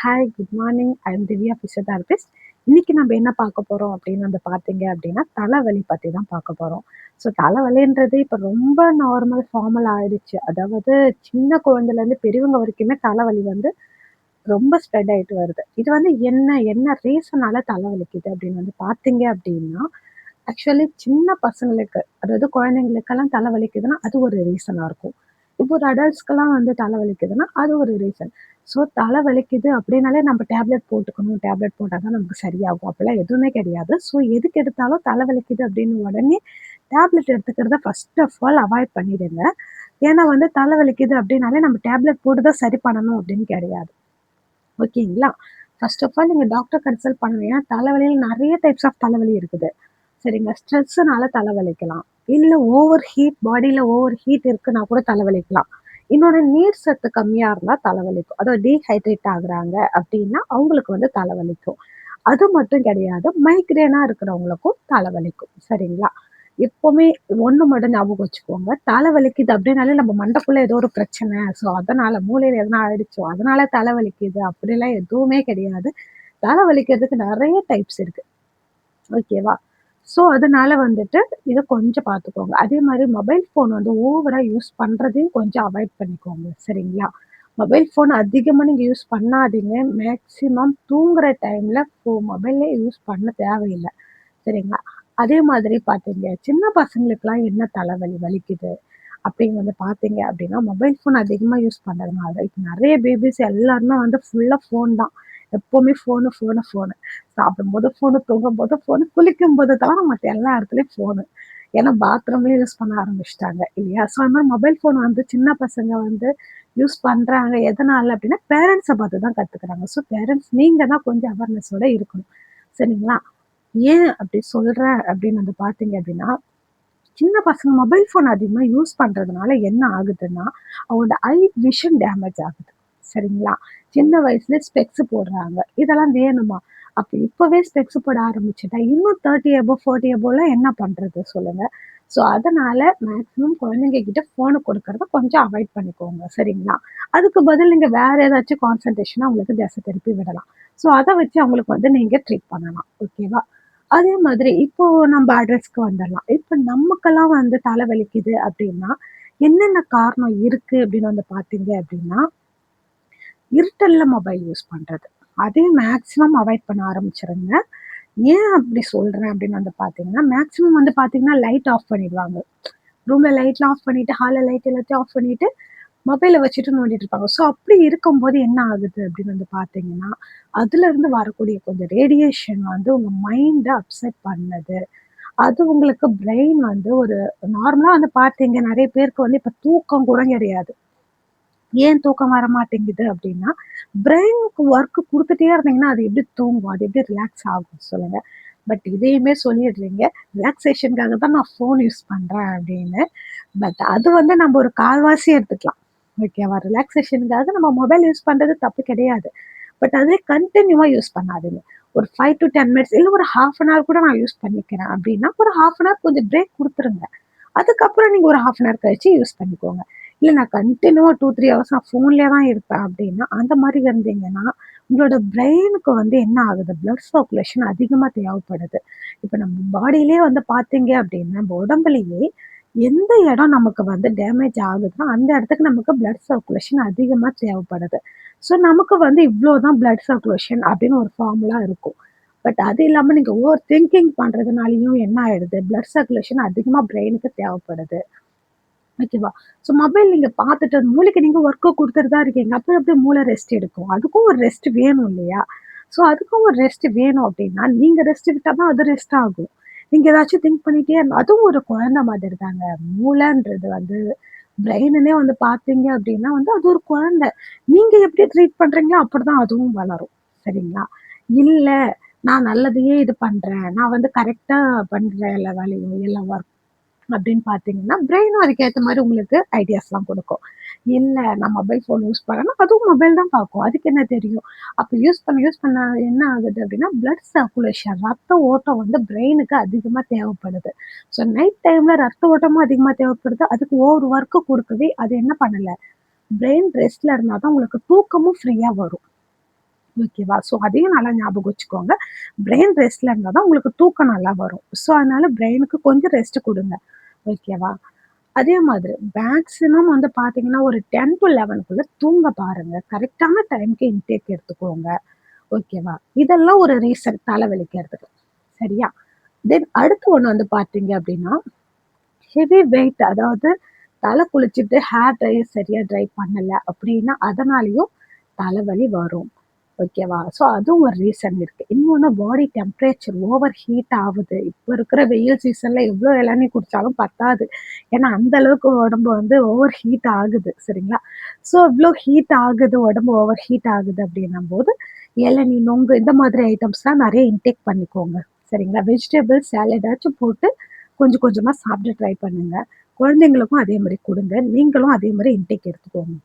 Hi, good morning. I am Divya, physiotherapist. இன்னைக்கு நம்ம என்ன பார்க்க போறோம் அப்படின்னு வந்து பார்த்தீங்க அப்படின்னா, தலைவலி பத்தி தான் பார்க்க போறோம். ஸோ தலைவலின்றது இப்ப ரொம்ப நார்மல், ஃபார்மல் ஆயிடுச்சு. அதாவது சின்ன குழந்தைலேருந்து பெரியவங்க வரைக்குமே தலைவலி வந்து ரொம்ப ஸ்ப்ரெட் ஆயிட்டு வருது. இது வந்து என்ன ரீசனால தலைவலிக்குது அப்படின்னு வந்து பார்த்தீங்க அப்படின்னா, ஆக்சுவலி சின்ன பசங்களுக்கு, அதாவது குழந்தைங்களுக்கெல்லாம் தலைவலிக்குதுன்னா, அது ஒரு ரீசனா இருக்கும். இப்போ ஒரு அடல்ட்ஸ்க்கெல்லாம் வந்து தலைவலிக்குதுன்னா, அது ஒரு ரீசன். ஸோ தலைவலிக்குது அப்படின்னாலே நம்ம டேப்லெட் போட்டுக்கணும். டேப்லெட் போட்டா தான் நமக்கு சரியாகும். அப்படிலாம் எதுவுமே கிடையாது. ஸோ எதுக்கு எடுத்தாலும் தலைவலிக்குது அப்படின்னு உடனே டேப்லெட் எடுத்துக்கிறத ஃபர்ஸ்ட் ஆஃப் ஆல் அவாய்ட் பண்ணிடுங்க. ஏன்னா வந்து தலைவலிக்குது அப்படின்னாலே நம்ம டேப்லெட் போட்டு தான் சரி பண்ணணும் அப்படின்னு கிடையாது. ஓகேங்களா? ஃபர்ஸ்ட் ஆஃப் ஆல் நீங்க டாக்டர் கன்சல்ட் பண்ணணும். ஏன்னா தலைவலியில நெறைய டைப்ஸ் ஆஃப் தலைவலி இருக்குது. சரிங்களா? ஸ்ட்ரெஸ்ஸுனால தலைவலிக்கலாம். இல்ல ஓவர் ஹீட், பாடியில ஓவர் ஹீட் இருக்குன்னா கூட தலைவலிக்கலாம். இன்னொன்னு நீர் சத்து கம்மியா இருந்தா தலைவலிக்கும். அதாவது டீஹைட்ரேட் ஆகுறாங்க அப்டின்னா, அவங்களுக்கு வந்து தலைவலிக்கும். அது மட்டும் கிடையாது. மைக்ரேனா இருக்கிறவங்களுக்கும் தலைவலிக்கும். சரிங்களா? எப்பவுமே ஒண்ணு மட்டும் ஞாபகம் வச்சுக்கோங்க. தலை வலிக்குது அப்டின்னாலே நம்ம மண்டைக்குள்ள ஏதோ ஒரு பிரச்சனை. ஸோ அதனால மூளையில எதனா ஆயிடுச்சோ, அதனால தலை வலிக்குது அப்படிலாம் எதுவுமே கிடையாது. தலை வலிக்கிறதுக்கு நெறைய டைப்ஸ் இருக்கு. ஓகேவா? ஸோ, அதனால வந்துட்டு இத கொஞ்சம் பார்த்துக்கோங்க. அதே மாரி மொபைல் ஃபோன் வந்து ஓவரா யூஸ் பண்றதையும் கொஞ்சம் அவாய்ட் பண்ணிக்கோங்க. சரிங்களா? மொபைல் ஃபோன் அதிகமா நீங்க யூஸ் பண்ணாதீங்க. மேக்ஸிமம் தூங்குற டைம்ல மொபைலே யூஸ் பண்ண தேவையில்ல. சரிங்களா? அதே மாதிரி பார்த்தீங்க, சின்ன பசங்களுக்குலாம் என்ன தலைவலி வலிக்குது அப்படின்னு வந்து பார்த்தீங்க அப்படின்னா, மொபைல் ஃபோன் அதிகமா யூஸ் பண்றதுனால, இப்ப நெறைய பேபிஸ் எல்லாருமே வந்து ஃபுல்லா ஃபோன் தான். எப்பவுமே ஃபோனு, ஃபோனு, ஃபோனு. சாப்பிடும்போது ஃபோனு, தூங்கும்போது ஃபோனு, குளிக்கும்போது தவிர மத்த எல்லா இடத்துலயும் ஃபோனு. ஏன்னா பாத்ரூம்லயும் யூஸ் பண்ண ஆரம்பிச்சுட்டாங்க இல்லையா? ஸோ அந்த மாரி மொபைல் ஃபோன் வந்து சின்ன பசங்க வந்து யூஸ் பண்றாங்க. எதனால அப்படின்னா, பேரண்ட்ஸ பார்த்து தான் கத்துக்கிறாங்க. ஸோ பேரண்ட்ஸ் நீங்க தான் கொஞ்சம் அவேர்னஸோட இருக்கணும். சரிங்களா? ஏன் அப்படி சொல்றேன் அப்படின்னு வந்து பார்த்தீங்க அப்படின்னா, சின்ன பசங்க மொபைல் ஃபோன் அதிகமா யூஸ் பண்றதுனால என்ன ஆகுதுன்னா, அவங்களோட ஐ விஷன் டேமேஜ் ஆகுது. சரிங்களா? சின்ன வயசுல ஸ்பெக்ஸ் போடுறாங்க. இதெல்லாம் வேணுமா? அப்ப இப்பவே ஸ்பெக்ஸ் போட ஆரம்பிச்சுட்டா, இன்னும் 30 அபோவ், 40 அபோவ்லாம் என்ன பண்றது சொல்லுங்க? ஸோ, அதனால மேக்ஸிமம் குழந்தைங்க கிட்ட ஃபோன குடுக்கறத கொஞ்சம் அவாய்ட் பண்ணிக்கோங்க. சரிங்களா? அதுக்கு பதில் நீங்க வேற ஏதாச்சும் கான்சன்ட்ரேஷனா அவங்களுக்கு திசை திருப்பி விடலாம். ஸோ, அத வச்சு அவங்களுக்கு வந்து நீங்க ட்ரீட் பண்ணலாம். ஓகேவா? அதே மாதிரி இப்போ நம்ம அட்ரஸ்க்கு வந்துரலாம். இப்ப நமக்கெல்லாம் வந்து தலை வலிக்குது அப்டின்னா, என்னென்ன காரணம் இருக்கு அப்டின்னு வந்து பார்த்தீங்க அப்டின்னா, இருட்டல்ல மொபைல் யூஸ் பண்றது. அதையும் மேக்ஸிமம் அவாய்ட் பண்ண ஆரம்பிச்சுருங்க. ஏன் அப்டி சொல்றேன் அப்டின்னு வந்து பார்த்தீங்கன்னா, மேக்ஸிமம் வந்து பார்த்தீங்கன்னா, லைட் ஆஃப் பண்ணிடுவாங்க. ரூம்ல லைட்லாம் ஆஃப் பண்ணிட்டு, ஹால்ல லைட் எல்லாத்தையும் ஆஃப் பண்ணிட்டு, மொபைல வச்சுட்டு நோண்டிட்டு இருப்பாங்க. ஸோ அப்படி இருக்கும்போது என்ன ஆகுது அப்படின்னு வந்து பார்த்தீங்கன்னா, அதுலருந்து வரக்கூடிய கொஞ்சம் ரேடியேஷன் வந்து உங்க மைண்ட அப்செட் பண்ணுது. அது உங்களுக்கு பிரெயின் வந்து ஒரு நார்மலா வந்து பார்த்தீங்க நெறைய பேருக்கு வந்து இப்ப தூக்கம் கூட கிடையாது. ஏன் தூக்கம் வர மாட்டேங்குது அப்படின்னா, பிரெயினுக்கு ஒர்க் குடுத்துட்டே இருந்தீங்கன்னா, அது எப்படி தூங்கும்? அது எப்படி ரிலாக்ஸ் ஆகும் சொல்லுங்க? பட் இதையுமே சொல்லிடுறீங்க, ரிலாக்சேஷனுக்காக தான் நான் ஃபோன் யூஸ் பண்றேன் அப்படின்னு. பட் அது வந்து நம்ம ஒரு கால்வாசி எடுத்துக்கலாம். ஓகேவா? ரிலாக்சேஷனுக்காக நம்ம மொபைல் யூஸ் பண்றது தப்பு கிடையாது. பட் அதுவே கன்டினியூவா யூஸ் பண்ணாதீங்க. ஒரு 5 டூ 10 மினிட்ஸ் இல்ல ஒரு 1/2 அன் ஹவர் கூட நான் யூஸ் பண்ணிக்கிறேன் அப்டின்னா, ஒரு 1/2 அன் ஹவர் கொஞ்சம் பிரேக் குடுத்துருங்க. அதுக்கப்புறம் நீங்க ஒரு 1/2 அன் ஹவர் கழிச்சு யூஸ் பண்ணிக்கோங்க. இல்ல நான் கன்டினியூவா 2, 3 ஹவர்ஸ் நான் ஃபோன்லயே தான் இருப்பேன் அப்டின்னா, அந்த மாரி இருந்தீங்கன்னா, உங்களோட பிரெயினுக்கு வந்து என்ன ஆகுது? பிளட் சர்க்குலேஷன் அதிகமா தேவைப்படுது. இப்ப நம்ம பாடியிலயே வந்து பார்த்தீங்க அப்டின்னா, நம்ம உடம்புலயே எந்த இடம் நமக்கு வந்து டேமேஜ் ஆகுதுன்னா, அந்த இடத்துக்கு நமக்கு பிளட் சர்க்குலேஷன் அதிகமா தேவைப்படுது. ஸோ, நமக்கு வந்து இவ்ளோ தான் பிளட் சர்க்குலேஷன் அப்படின்னு ஒரு ஃபார்முலா இருக்கும். பட் அது இல்லாம நீங்க ஓவர் திங்கிங் பண்றதுனாலயும் என்ன ஆயிடுது, பிளட் சர்க்குலேஷன் அதிகமா பிரெயினுக்கு தேவைப்படுது. ஓகேவா? ஸோ மொபைல் நீங்க பார்த்துட்டு மூளைக்கு நீங்க ஒர்க்க குடுத்துட்டு தான் இருக்கீங்க. அப்புறம் எப்படி மூளை ரெஸ்ட் எடுக்கும்? அதுக்கும் ஒரு ரெஸ்ட் வேணும் இல்லையா? ஸோ அதுக்கும் ஒரு ரெஸ்ட் வேணும் அப்படின்னா, நீங்க ரெஸ்ட் விட்டா தான் அது ரெஸ்ட் ஆகும். நீங்க ஏதாச்சும் திங்க் பண்ணிட்டே இருந்தா அதுவும் ஒரு குழந்தை மாதிரி தாங்க. மூளைன்றது வந்து பிரெயினுன்னே வந்து பார்த்தீங்க அப்படின்னா வந்து அது ஒரு குழந்தை. நீங்க எப்படி ட்ரீட் பண்றீங்களோ அப்படிதான் அதுவும் வளரும். சரிங்களா? இல்ல நான் நல்லதையே இது பண்றேன். நான் வந்து கரெக்ட்டா பண்றேன் எல்லா வேலையும், எல்லா ஒர்க் அப்படின்னு பார்த்தீங்கன்னா, பிரெயினும் அதுக்கேத்த மாரி உங்களுக்கு ஐடியாஸ்லாம் குடுக்கும். இல்ல நான் மொபைல் ஃபோன் யூஸ் பண்ணேன்னா, அதுவும் மொபைல் தான் பார்க்கும். அதுக்கு என்ன தெரியும்? அப்ப யூஸ் பண்ண என்ன ஆகுது அப்படின்னா, பிளட் சர்க்குலேஷன் ரத்த ஓட்டம் வந்து பிரெயினுக்கு அதிகமா தேவைப்படுது. ஸோ நைட் டைம்ல ரத்த ஓட்டமும் அதிகமா தேவைப்படுது. அதுக்கு ஓவர் ஒர்க் குடுக்கவே அது என்ன பண்ணல, பிரெயின் ரெஸ்ட்ல இருந்தா தான் உங்களுக்கு தூக்கமும் ஃப்ரீயா வரும். ஓகேவா? ஸோ அதையும் நல்லா ஞாபகம் வச்சுக்கோங்க. பிரெயின் ரெஸ்ட்ல இருந்தா தான் உங்களுக்கு தூக்கம் நல்லா வரும். ஸோ அதனால பிரெயினுக்கு கொஞ்சம் ரெஸ்ட் குடுங்க. ஓகேவா? அதே மாதிரி மேக்ஸிமம் வந்து பார்த்தீங்கன்னா, ஒரு 10 டூ 11க்குள்ள தூங்க பாருங்க. கரெக்ட்டான டைம்க்கு இன்டேக் எடுத்துக்கோங்க. ஓகேவா? இதெல்லாம் ஒரு ரீசன் தலைவலிக்கிறதுக்கு. சரியா? தென் அடுத்து ஒண்ணு வந்து பார்த்தீங்க அப்டின்னா, ஹெவி வெயிட் அதாவது தல குளிச்சுட்டு ஹேர் ட்ரை சரியா ட்ரை பண்ணல அப்டின்னா, அதனாலயும் தலைவலி வரும். ஓகேவா? ஸோ அதுவும் ஒரு ரீசன் இருக்கு. இன்னொன்னு பாடி டெம்பரேச்சர் ஓவர் ஹீட் ஆவுது. இப்ப இருக்கிற வெயில் சீசன்ல எவ்ளோ இளநீ குடிச்சாலும் பத்தாது. ஏன்னா, அந்த அளவுக்கு உடம்பு வந்து ஓவர் ஹீட் ஆகுது. சரிங்களா? ஸோ இவ்ளோ ஹீட் ஆகுது, உடம்பு ஓவர் ஹீட் ஆகுது அப்படின்னும்போது, இளநீ, நொங்கு இந்த மாதிரி ஐட்டம்ஸ்லாம் நெறைய இன்டேக் பண்ணிக்கோங்க. சரிங்களா? வெஜிடபிள் சாலடாச்சும் போட்டு கொஞ்சம் கொஞ்சமா சாப்பிட ட்ரை பண்ணுங்க. குழந்தைங்களுக்கும் அதே மாரி குடுங்க. நீங்களும் அதே மாரி இன்டேக் எடுத்துக்கோங்க.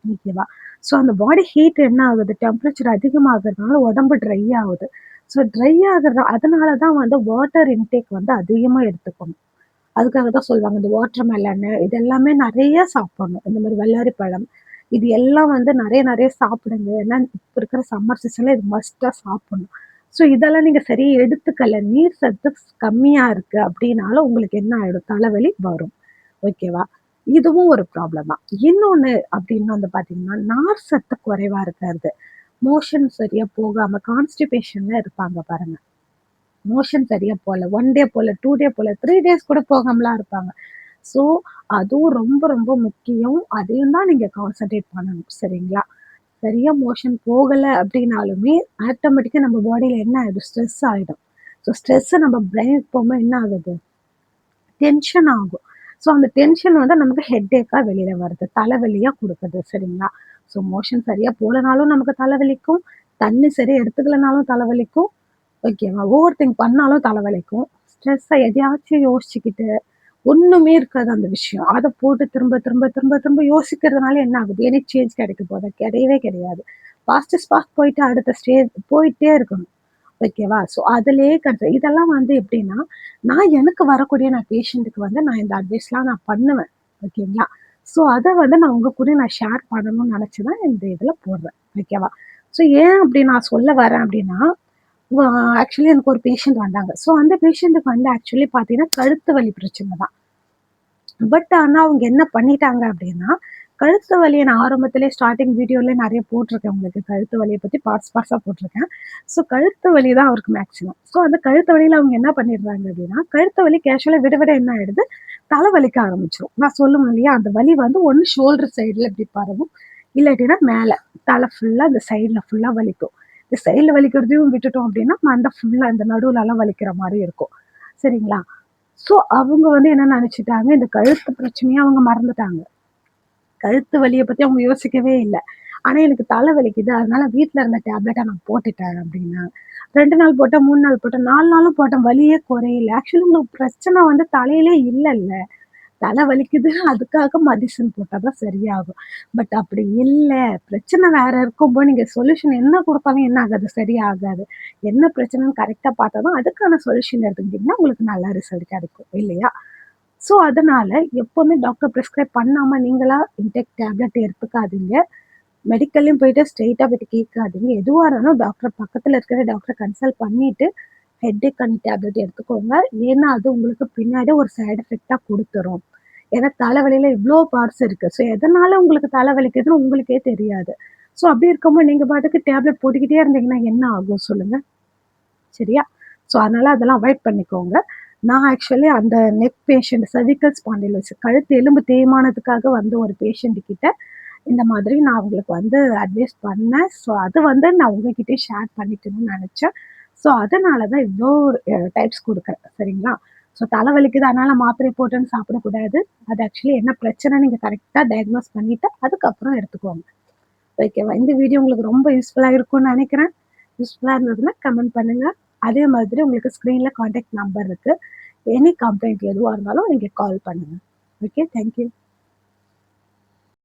ஓகேவா? ஸோ அந்த பாடி ஹீட் என்ன ஆகுது? டெம்பரேச்சர் அதிகமாகறதுனால உடம்பு ட்ரை ஆவுது. ஸோ ட்ரை ஆகுறது அதனால தான் வந்து வாட்டர் இன்டேக் வந்து அதிகமா எடுத்துக்கணும். அதுக்காக தான் சொல்லுவாங்க. இந்த வாட்டர் மெலனு இது எல்லாமே நெறைய சாப்பிடணும். இந்த மாரி வெள்ளரி பழம். இது எல்லாம் வந்து நெறைய நெறைய சாப்பிடுங்க. ஏன்னா இப்ப இருக்கிற சம்மர் சீசன்ல இது மஸ்ட்டா சாப்பிடணும். ஸோ இதெல்லாம் நீங்க சரியா எடுத்துக்கல, நீர் சத்து கம்மியா இருக்கு அப்டின்னாலும் உங்களுக்கு என்ன ஆயிடும்? தலைவலி வரும். ஓகேவா? இதுவும் ஒரு ப்ராப்ளம் தான். இன்னொன்னு அப்டின்னு வந்து பார்த்தீங்கன்னா, நார் சத்து குறைவா இருக்கிறது. மோஷன் சரியா போகாம கான்ஸ்டிபேஷன்ல இருப்பாங்க பாருங்க. மோஷன் சரியா போல. 1 டே போல, 2 டே போல, 3 டேஸ் கூட போகாமலாம் இருப்பாங்க. ஸோ, அதுவும் ரொம்ப ரொம்ப முக்கியம். அதையும் தான் நீங்க கான்சன்ட்ரேட் பண்ணணும். சரிங்களா? சரியா மோஷன் போகல அப்டின்னாலுமே, ஆட்டோமேட்டிக்கா நம்ம பாடில என்ன ஆயிடும்? ஸ்ட்ரெஸ் ஆயிடும். ஸோ, ஸ்ட்ரெஸ் நம்ம பிரெயின் போகும்போது என்ன ஆகுது? டென்ஷன் ஆகும். ஸோ, அந்த டென்ஷன் வந்து நமக்கு ஹெட்டேக்கா வெளில வருது. தலைவலியா குடுக்குது. சரிங்களா? ஸோ, மோஷன் சரியா போலனாலும் நமக்கு தலைவலிக்கும். தண்ணி சரியா எடுத்துக்கலனாலும் தலைவலிக்கும். ஓகேவா? ஓவர் திங்க் பண்ணாலும் தலைவலிக்கும். ஸ்ட்ரெஸ்ஸா எதையாச்சும் யோசிச்சுக்கிட்டு, ஒண்ணுமே இருக்காது அந்த விஷயம். அத போட்டு திரும்ப திரும்ப திரும்ப திரும்ப யோசிக்கிறதுனால என்ன ஆகுது? எனி சேஞ்ச் கிடைக்க போதா? கிடையவே கிடையாது. ஃபாஸ்ட் இஸ் ஃபாஸ்ட் போயிட்டு அடுத்த ஸ்டேஜ் போயிட்டே இருக்கணும். ஓகேவா? ஸோ அதிலேயே இதெல்லாம் வந்து எப்படின்னா, எனக்கு வரக்கூடிய பேஷண்ட்டுக்கு வந்து நான் இந்த அட்வைஸ்லாம் நான் பண்ணுவேன். ஓகேங்களா? ஸோ அத வந்து நான் உங்க கூட நான் ஷேர் பண்ணணும்னு நெனச்சு தான் இந்த இதுல போடுறேன். ஓகேவா? ஸோ ஏன் அப்படி நான் சொல்ல வரேன் அப்படின்னா, வ ஆக்சுவலி எனக்கு ஒரு பேஷண்ட் வந்தாங்க. ஸோ அந்த பேஷண்ட்டுக்கு வந்து ஆக்சுவலி பார்த்தீங்கன்னா, கழுத்து வலி பிரச்சனை தான். பட் ஆனா அவங்க என்ன பண்ணிட்டாங்க அப்படின்னா, கழுத்து வலிய நான் ஆரம்பத்திலேயே ஸ்டார்ட்டிங் வீடியோல நெறைய போட்டிருக்கேன் உங்களுக்கு. கழுத்து வலிய பத்தி பார்ட்ஸ் பார்ட்ஸா போட்டிருக்கேன். ஸோ கழுத்து வலி தான் அவருக்கு மேக்ஸிமம். ஸோ அந்த கழுத்து வலியில அவங்க என்ன பண்ணிடுறாங்க அப்படின்னா, கழுத்து வலி கேஷுவலா விட விட என்ன ஆயிடுது, தலை வலிக்க ஆரம்பிச்சுரும். நான் சொல்லுவேன் இல்லையா, அந்த வலி வந்து ஒண்ணு ஷோல்டர் சைடுல இப்படி பரவும். இல்லாட்டினா மேல தலை ஃபுல்லா இந்த சைடுல ஃபுல்லா வலிக்கும். இந்த சைடுல வலிக்கிறதையும் விட்டுட்டோம் அப்படின்னா, மண்டை ஃபுல்லா இந்த நடுவுலலாம் வலிக்கிற மாரி இருக்கும். சரிங்களா? ஸோ அவங்க வந்து என்ன நெனச்சுட்டாங்க, இந்த கழுத்து பிரச்சனைய அவங்க மறந்துட்டாங்க. கழுத்து வலிய பத்தி அவங்க யோசிக்கவே இல்ல. ஆனா எனக்கு தலை வலிக்குது. அதனால வீட்ல இருந்த டேப்லெட்ட நான் போட்டுட்டேன் அப்டின்னாங்க. 2 நாள் போட்டேன், 3 நாள் போட்டேன், 4 நாளும் போட்டேன். வலியே குறையல. ஆக்சுவலி உங்களுக்கு பிரச்சனை வந்து தலையிலே இல்லல்ல. தலை வலிக்குது அதுக்காக மெடிசின் போட்டா தான் சரியாகும். பட் அப்படி இல்ல. பிரச்சனை வேற இருக்கும்போது நீங்க சொல்யூஷன் என்ன குடுத்தாலும் என்ன ஆகாது? சரியாகாது. என்ன பிரச்சனைன்னு கரெக்ட்டா பார்த்தா தான் அதுக்கான சொல்யூஷன் எடுத்துக்கிட்டீங்கன்னா, உங்களுக்கு நல்ல ரிசல்ட் கிடைக்கும். இல்லையா? ஸோ, அதனால எப்பவுமே டாக்டர் பிரிஸ்கிரைப் பண்ணாம நீங்களா இன்டேக் டேப்லெட் எடுத்துக்காதீங்க. மெடிக்கல்லயும் போயிட்டு ஸ்ட்ரெய்ட்டா போயிட்டு கேட்காதீங்க. எதுவா இருந்தாலும் டாக்டர் பக்கத்துல இருக்கிற டாக்டர கன்சல்ட் பண்ணிட்டு, ஹெட்டேக்கான டேப்லெட் எடுத்துக்கோங்க. ஏன்னா, அது உங்களுக்கு பின்னாடி ஒரு சைட் எஃபெக்ட்டா குடுத்துரும். ஏன்னா, தலைவலியில இவ்ளோ பார்ட்ஸ் இருக்கு. ஸோ, எதனால உங்களுக்கு தலை வலிக்குதுன்னு உங்களுக்கே தெரியாது. ஸோ, அப்படி இருக்கும்போது நீங்க பாட்டுக்கு டேப்லெட் போட்டுக்கிட்டே இருந்தீங்கன்னா என்ன ஆகும் சொல்லுங்க? சரியா? ஸோ, அதனால அதெல்லாம் அவாய்ட் பண்ணிக்கோங்க. நான் ஆக்சுவலி அந்த நெக் பேஷண்ட் செர்விக்கல் ஸ்பாண்டிலோசிஸ் கழுத்து எலும்பு தேய்மானத்துக்காக வந்த ஒரு பேஷண்ட் கிட்ட இந்த மாதிரி நான் அவங்களுக்கு வந்து அட்வைஸ் பண்ணேன். ஸோ, அது வந்து நான் உங்ககிட்டயும் ஷேர் பண்ணிக்கணும்னு நெனச்சேன். ஸோ, அதனால தான் இவ்ளோ டைப்ஸ் குடுக்குறேன். சரிங்களா? ஸோ, தலை வலிக்குது அதனால மாத்திரை போட்டுன்னு சாப்பிடக்கூடாது. அது ஆக்சுவலி என்ன பிரச்சனைன்னு நீங்க கரெக்ட்டா டயக்னோஸ் பண்ணிட்டு, அதுக்கப்புறம் எடுத்துக்கோங்க. ஓகேவா? இந்த வீடியோ உங்களுக்கு ரொம்ப யூஸ்ஃபுல்லா இருக்கும்னு நெனைக்கிறேன். யூஸ்ஃபுல்லா இருந்ததுன்னா கமெண்ட் பண்ணுங்க. அதே மாதிரி உங்களுக்கு ஸ்க்ரீன்ல கான்டாக்ட் நம்பர் இருக்கு. எனி கம்ப்ளைண்ட் எதுவா இருந்தாலும் நீங்க கால் பண்ணுங்க. ஓகே. Thank you.